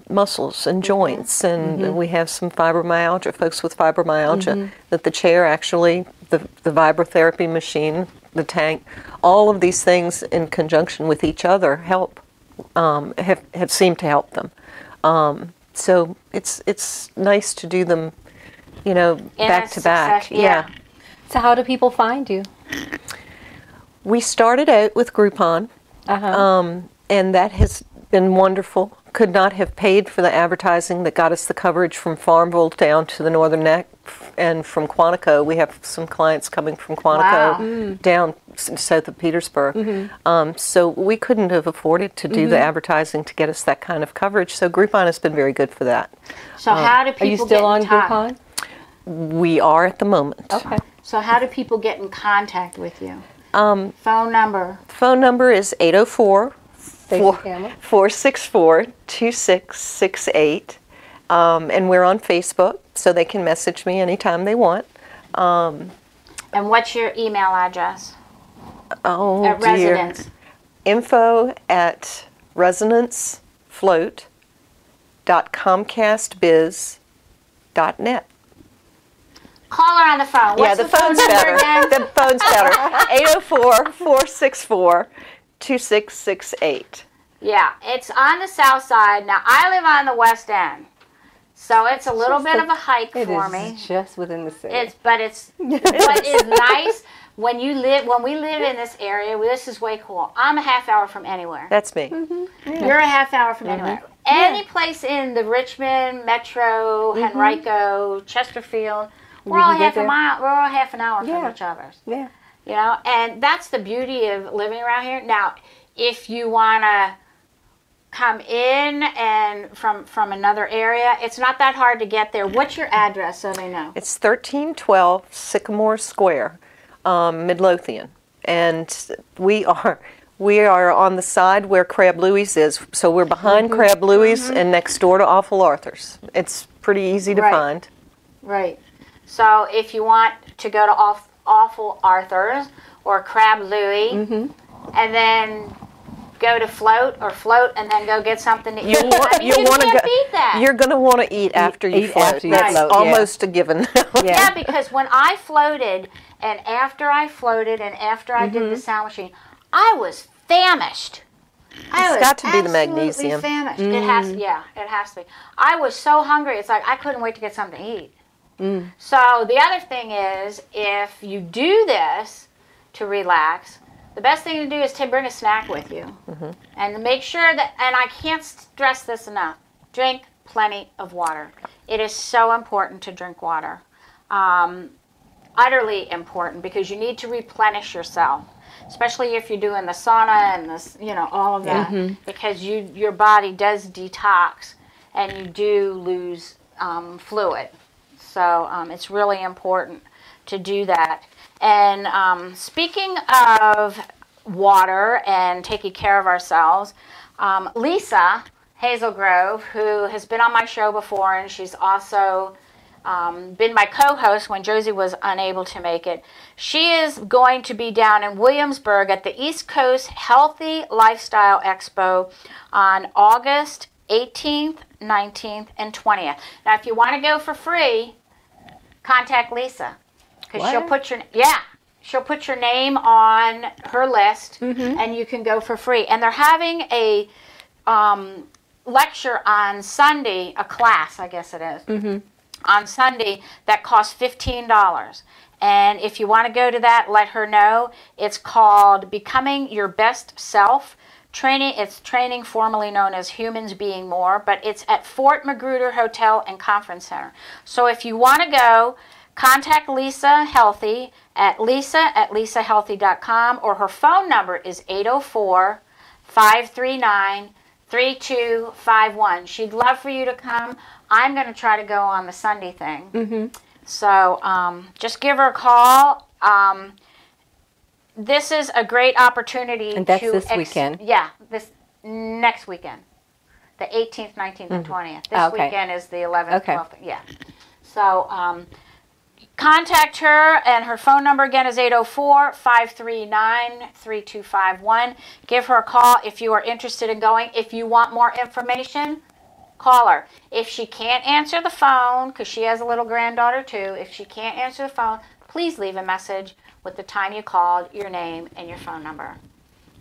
muscles and joints. And we have some fibromyalgia, folks with fibromyalgia, that the chair actually, the vibrotherapy machine, the tank, all of these things in conjunction with each other help, have seemed to help them. So it's nice to do them, back to back. Yeah. So how do people find you? We started out with Groupon, and that has been wonderful. Could not have paid for the advertising that got us the coverage from Farmville down to the Northern Neck, and from Quantico. We have some clients coming from Quantico down south of Petersburg. So we couldn't have afforded to do the advertising to get us that kind of coverage. So Groupon has been very good for that. So how do people Are you get still in on touch? Groupon? We are at the moment. Okay. So how do people get in contact with you? Phone number. Phone number is 804 Stacey Campbell. 464-2668. And we're on Facebook, so they can message me anytime they want. And what's your email address? Oh, At dear. residence. info@resonanceFloat.comcastbiz.net. Call her on the phone. What's The the phone phone's number better. again? The phone's better. 804-464-2668. Yeah, it's on the south side. Now, I live on the west end, so it's a little bit of a hike for me. It is just within the city. But what is nice when we live in this area. This is way cool. I'm a half hour from anywhere. That's me. You're a half hour from anywhere. Any place in the Richmond, Metro, Henrico, Chesterfield, we're all half a mile. We're all half an hour from each other. Yeah. And that's the beauty of living around here. Now, if you want to come in and from another area, it's not that hard to get there. What's your address so they know? It's 1312 Sycamore Square, Midlothian. And we are on the side where Crab Louie's is. So we're behind Crab Louie's and next door to Awful Arthur's. It's pretty easy to find. Right. So if you want to go to Awful Arthur's or Crab Louie and then go to Float and then go get something to eat. You can't beat that. You're going to want to eat after you float. After you That's float, almost a given. Yeah, because when I floated and after I did the sound machine, I was famished. It's got to be the magnesium. Famished. It has to be. I was so hungry. It's like I couldn't wait to get something to eat. So the other thing is, if you do this, to relax, the best thing to do is to bring a snack with you. And make sure that, and I can't stress this enough, drink plenty of water. It is so important to drink water. Utterly important, because you need to replenish yourself, especially if you're doing the sauna and this, you know, all of that, because your body does detox and you do lose fluid. So it's really important to do that. And speaking of water and taking care of ourselves, Lisa Hazelgrove, who has been on my show before, and she's also been my co-host when Josie was unable to make it. She is going to be down in Williamsburg at the East Coast Healthy Lifestyle Expo on August 18th, 19th, and 20th. Now, if you want to go for free, contact Lisa, because she'll put your name on her list, and you can go for free. And they're having a lecture on Sunday, a class, I guess it is. On Sunday, that costs $15. And if you want to go to that, let her know. It's called Becoming Your Best Self Training. It's training formerly known as Humans Being More, but it's at Fort Magruder Hotel and Conference Center. So if you want to go, contact Lisa Healthy at lisa@lisahealthy.com, or her phone number is 804-539-3251. She'd love for you to come. I'm going to try to go on the Sunday thing. So just give her a call. This is a great opportunity. And that's this weekend? Yeah, this next weekend. The 18th, 19th, and 20th. This weekend is the 11th, 12th. Yeah. So contact her, and her phone number again is 804-539-3251. Give her a call if you are interested in going. If you want more information, call her. If she can't answer the phone, because she has a little granddaughter too, if she can't answer the phone, please leave a message with the time you called, your name, and your phone number.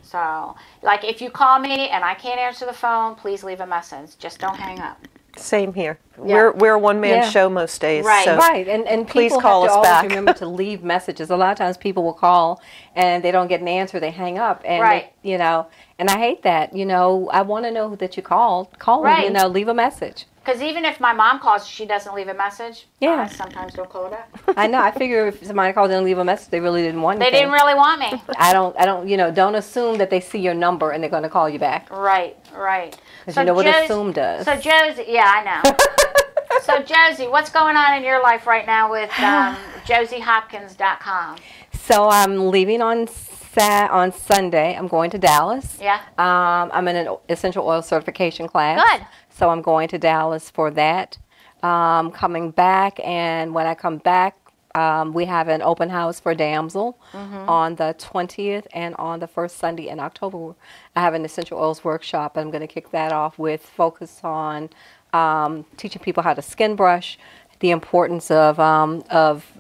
So, like, if you call me and I can't answer the phone, please leave a message. Just don't hang up. Same here. Yeah. We're a one-man show most days. Right. So Right. And please people call have us to always back. remember to leave messages. A lot of times people will call and they don't get an answer. They hang up. And Right. they, you know, and I hate that. You know, I want to know that you called. Call me, you know, leave a message. Because even if my mom calls, she doesn't leave a message. Yeah. I sometimes don't call her back. I know. I figure if somebody called and leave a message, they really didn't want They anything. didn't really want me. I don't, you know, don't assume that they see your number and they're going to call you back. Right, right. Because you know what assume does. So Josie, yeah, I know. So Josie, what's going on in your life right now with josiehopkins.com? So I'm leaving on Sunday. I'm going to Dallas. Yeah. I'm in an essential oil certification class. Good. So I'm going to Dallas for that. Coming back, and when I come back, we have an open house for Damsel on the 20th, and on the first Sunday in October, I have an essential oils workshop. I'm going to kick that off with focus on teaching people how to skin brush, the importance of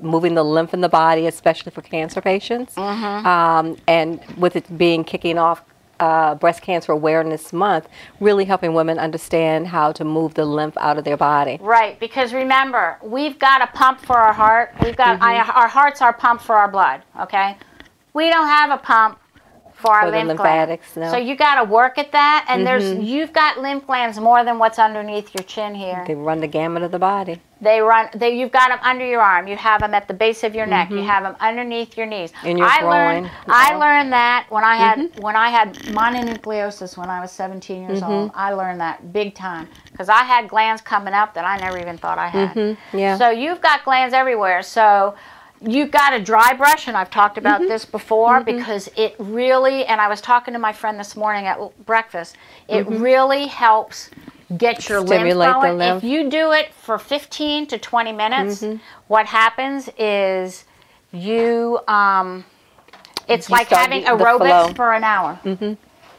moving the lymph in the body, especially for cancer patients, and with it being kicking off Breast Cancer Awareness Month, really helping women understand how to move the lymph out of their body. Right, because remember, we've got a pump for our heart. We've got our heart's our pump for our blood. Okay, we don't have a pump for our lymph lymphatics. No. So you got to work at that, and you've got lymph glands more than what's underneath your chin here. They run the gamut of the body. You've got them under your arm. You have them at the base of your neck. You have them underneath your knees. In your groin. I learned that when I had mononucleosis when I was 17 years old. I learned that big time because I had glands coming up that I never even thought I had. Yeah. So you've got glands everywhere. So you've got a dry brush, and I've talked about this before because it really, and I was talking to my friend this morning at breakfast, it really helps get your lymph going. If you do it for 15 to 20 minutes, what happens is it's like having aerobics for an hour.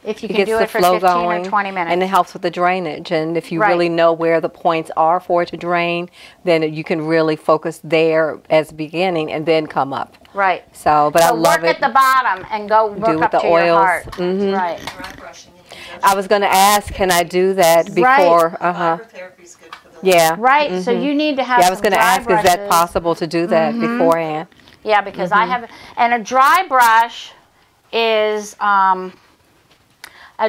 If you can do it for 15 or 20 minutes. And it helps with the drainage. And if you really know where the points are for it to drain, then you can really focus there as the beginning and then come up. Right. So I love it. Work at the bottom and go work up to your heart. Right. I was going to ask, can I do that before? Hydrotherapy's good for the Yeah. Right. So you need to have. I was going to ask, is that possible to do that beforehand? Yeah, because I have, and a dry brush is a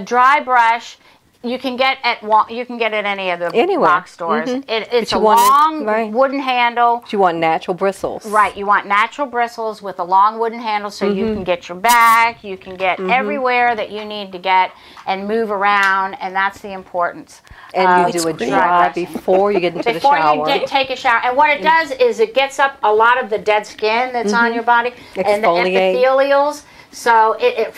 dry brush. You can get at any of the box stores. It's a long wooden handle. You want natural bristles. Right. You want natural bristles with a long wooden handle, so you can get your back. You can get everywhere that you need to get and move around, and that's the importance. And you do a dry before you get into the shower. Before you take a shower. And what it does is it gets up a lot of the dead skin that's on your body and the epithelials. So it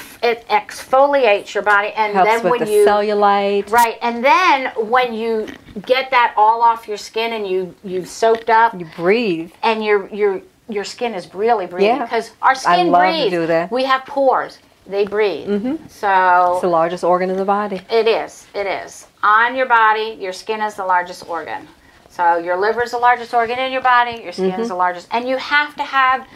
exfoliates your body, and helps then with when the you cellulite. Right, and then when you get that all off your skin and you've soaked up, you breathe, and your skin is really breathing because our skin I love breathes. To do that. We have pores; they breathe. So it's the largest organ in the body. It is. It is on your body. Your skin is the largest organ. So your liver is the largest organ in your body. Your skin is the largest, and you have to have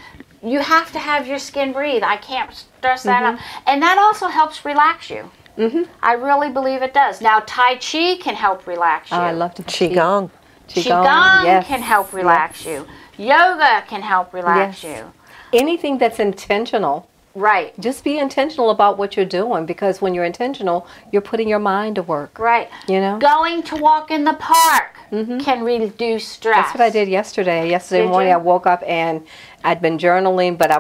your skin breathe. I can't stress that enough. And that also helps relax you. I really believe it does. Now, Tai Chi can help relax you. Oh, I love to Qigong. Qigong can help relax you. Yoga can help relax you. Anything that's intentional. Right. Just be intentional about what you're doing, because when you're intentional, you're putting your mind to work. Right. You know? Going to walk in the park can reduce stress. That's what I did yesterday. Yesterday morning I woke up and I'd been journaling, but I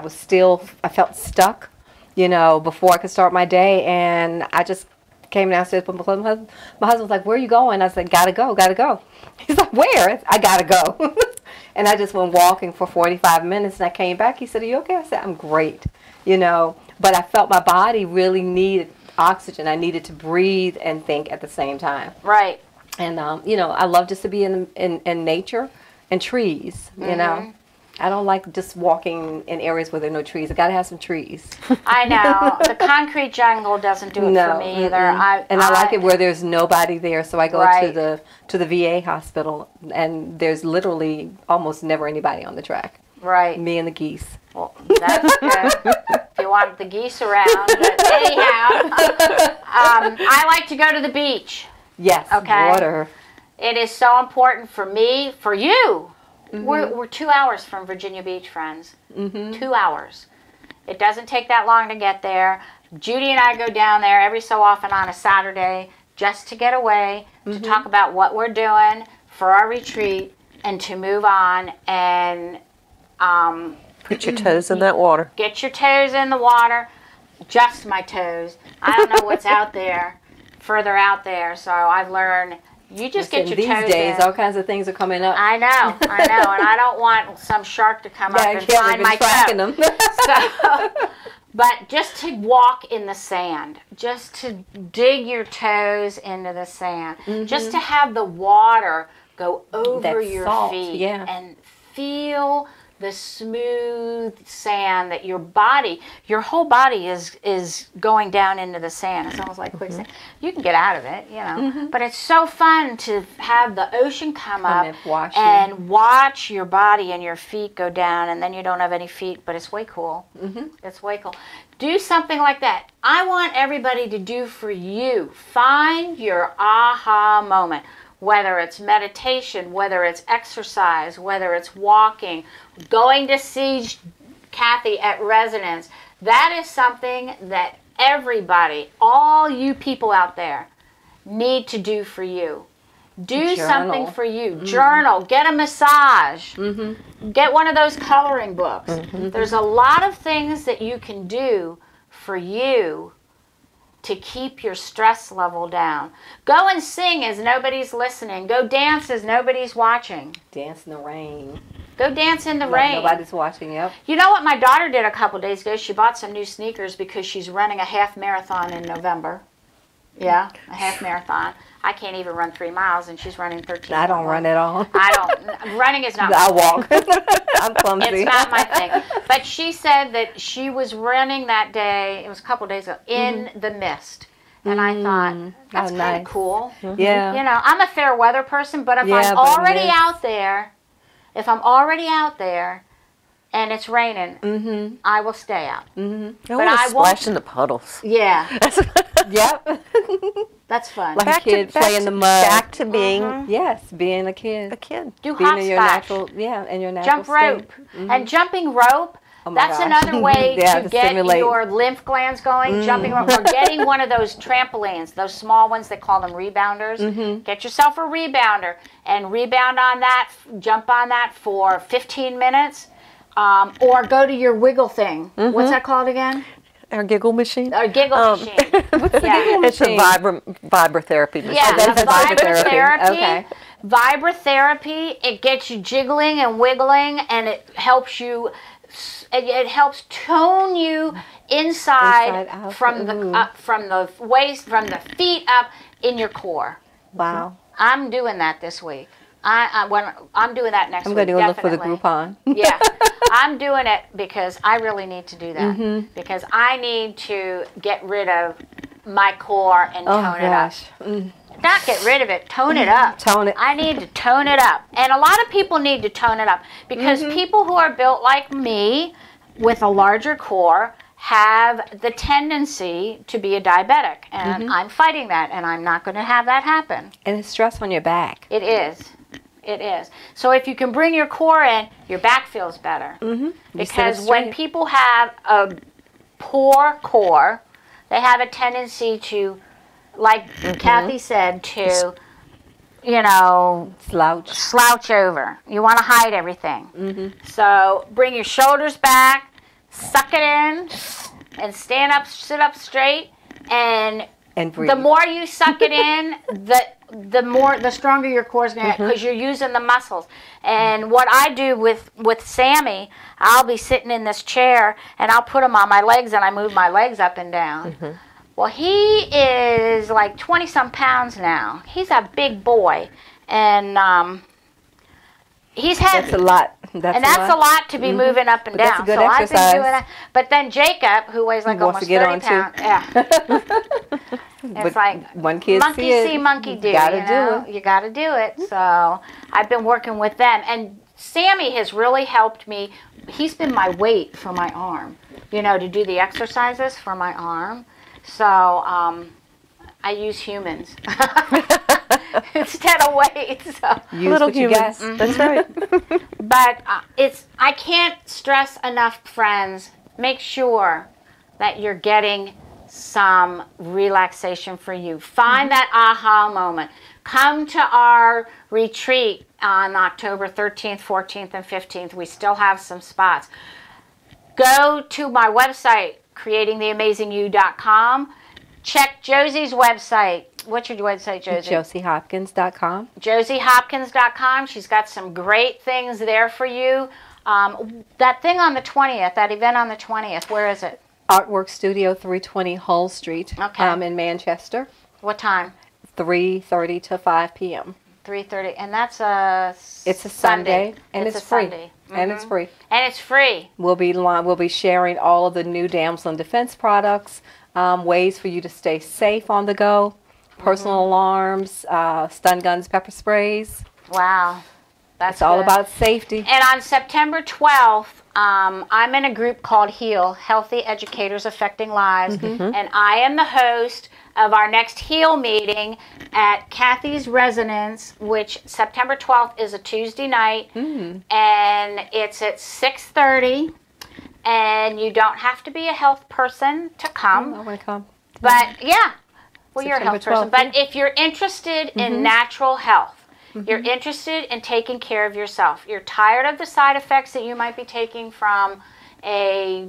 felt stuck, before I could start my day, and I just came downstairs. My husband was like, "Where are you going?" I said, "Gotta go." He's like, "Where?" I gotta go. And I just went walking for 45 minutes, and I came back. He said, "Are you okay?" I said, "I'm great." But I felt my body really needed oxygen. I needed to breathe and think at the same time. Right. And I love just to be in nature and trees. I don't like just walking in areas where there are no trees. I got to have some trees. I know. The concrete jungle doesn't do it for me either. I like it where there's nobody there. So I go to the VA hospital, and there's literally almost never anybody on the track. Right. Me and the geese. Well, that's good. If you want the geese around. But anyhow, I like to go to the beach. Yes. Okay. Water. It is so important for me, for you. We're 2 hours from Virginia Beach, friends. 2 hours. It doesn't take that long to get there. Judy and I go down there every so often on a Saturday just to get away, to talk about what we're doing for our retreat, and to move on and put your toes in that water. Get your toes in the water. Just my toes. I don't know what's out there, further out there. So I've learned. You just get your toes in. These days, all kinds of things are coming up. I know, and I don't want some shark to come up and find my toe. So, but just to walk in the sand, just to dig your toes into the sand, just to have the water go over your feet and feel the smooth sand that your whole body is going down into the sand. It's almost like quicksand. You can get out of it, but it's so fun to have the ocean come up and watch your body and your feet go down, and then you don't have any feet, but it's way cool. It's way cool. Do something like that. I want everybody to do for you. Find your aha moment. Whether it's meditation, whether it's exercise, whether it's walking, going to see Kathy at Resonance, that is something that everybody, all you people out there, need to do for you. Do something for you. Journal. Get a massage. Get one of those coloring books. There's a lot of things that you can do for you to keep your stress level down. Go and sing as nobody's listening. Go dance as nobody's watching. Dance in the rain. Go dance in the rain. Nobody's watching, yep. You know what my daughter did a couple days ago? She bought some new sneakers because she's running a half marathon in November. Yeah, a half marathon. I can't even run 3 miles, and she's running 13. I don't run at all. I don't. Running is not I my walk. thing. I'm clumsy. It's not my thing. But she said that she was running that day, it was a couple of days ago, in the mist. And I thought, that's kind of cool. Yeah. You know, I'm a fair weather person, but if I'm already out there, and it's raining, I will stay out. But I splash in the puddles. Yeah. Yep. That's fun. Like a kid playing in the mud. Back to being being a kid. a kid. Do Being hopscotch. In your natural Jump state. rope. And jumping rope, Oh my That's gosh. another way Yeah, to get stimulate. your lymph glands going, jumping or getting one of those trampolines, those small ones, they call them rebounders. Get yourself a rebounder and rebound on that, jump on that for 15 minutes, or go to your wiggle thing. What's that called again? Our giggle machine. Our giggle machine. What's the giggle It's a machine? vibrotherapy machine. Yeah, that's the vibrotherapy. Okay. Vibrotherapy, it gets you jiggling and wiggling, and it helps you. It helps tone you inside out. from the waist, from the feet up in your core. Wow. I'm doing that this week. I'm doing that next week. I'm going to go look for the definitely. Groupon. Yeah, I'm doing it because I really need to do that. Because I need to get rid of my core and Oh, tone it up. gosh. Not get rid of it, tone it up. Tone it. I need to tone it up. And a lot of people need to tone it up because people who are built like me with a larger core have the tendency to be a diabetic. And I'm fighting that, and I'm not going to have that happen. And it's stress on your back. It is. It is. So if you can bring your core in, your back feels better. Because when people have a poor core, they have a tendency to, like Kathy said, to, slouch over. You want to hide everything. So bring your shoulders back, suck it in, and stand up, sit up straight, and breathe. the more you suck it in, the stronger your core is going to get because you're using the muscles. And what I do with Sammy, I'll be sitting in this chair and I'll put him on my legs and I move my legs up and down. Well, he is like 20-some pounds now. He's a big boy, and he's heavy. That's a lot. That's a lot to be moving up and But down. that's a good so I've exercise. been doing that. But then Jacob, who weighs like Wants almost to get 30 on, too. pounds, yeah. It's like one kid monkey see, monkey do. You gotta do it. You got to do it. So I've been working with them, and Sammy has really helped me. He's been my weight for my arm. To do the exercises for my arm. So I use humans instead of weights. So. Use Little what you humans. got. That's right. But I can't stress enough, friends, make sure that you're getting some relaxation for you. Find that aha moment. Come to our retreat on October 13th, 14th, and 15th. We still have some spots. Go to my website, creatingtheamazingyou.com. Check Josie's website. What's your website, Josie? JosieHopkins.com. JosieHopkins.com. She's got some great things there for you. That thing on the 20th, that event on the 20th, where is it? Artwork Studio, 320 Hull Street, in Manchester. What time? 3:30 to 5 p.m. 3:30, and that's a It's a Sunday, and It's it's a free. Sunday. And it's free. And it's free. We'll be sharing all of the new Damsel in Defense products, ways for you to stay safe on the go, personal alarms, stun guns, pepper sprays. Wow. That's It's all good. about safety. And on September 12th, I'm in a group called HEAL, Healthy Educators Affecting Lives, and I am the host of our next HEAL meeting at Kathy's Residence, which September 12th is a Tuesday night, and it's at 6:30, and you don't have to be a health person to come. I want to come. But, yeah, well, you're a health September person. 12th, But if you're interested in natural health, you're interested in taking care of yourself, you're tired of the side effects that you might be taking from a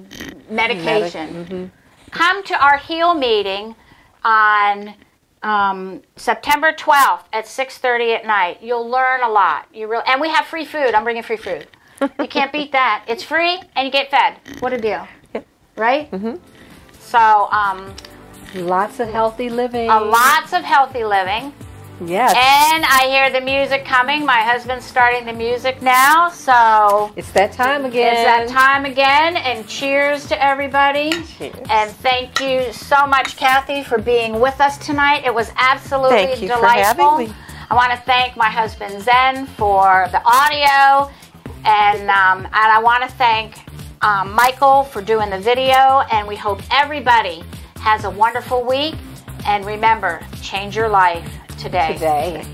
medication, come to our HEAL meeting on September 12th at 6:30 at night. You'll learn a lot. And we have free food. I'm bringing free food. You can't beat that. It's free and you get fed. What a deal. Yep. Right? So, Lots of healthy living. lots of healthy living. Yes. And I hear the music coming. My husband's starting the music now, so It's that time again. it's that time again. And cheers to everybody. Cheers. And thank you so much, Kathy, for being with us tonight. It was absolutely Thank you for delightful. having me. I want to thank my husband Zen for the audio, and I want to thank Michael for doing the video. And we hope everybody has a wonderful week. And remember, change your life today.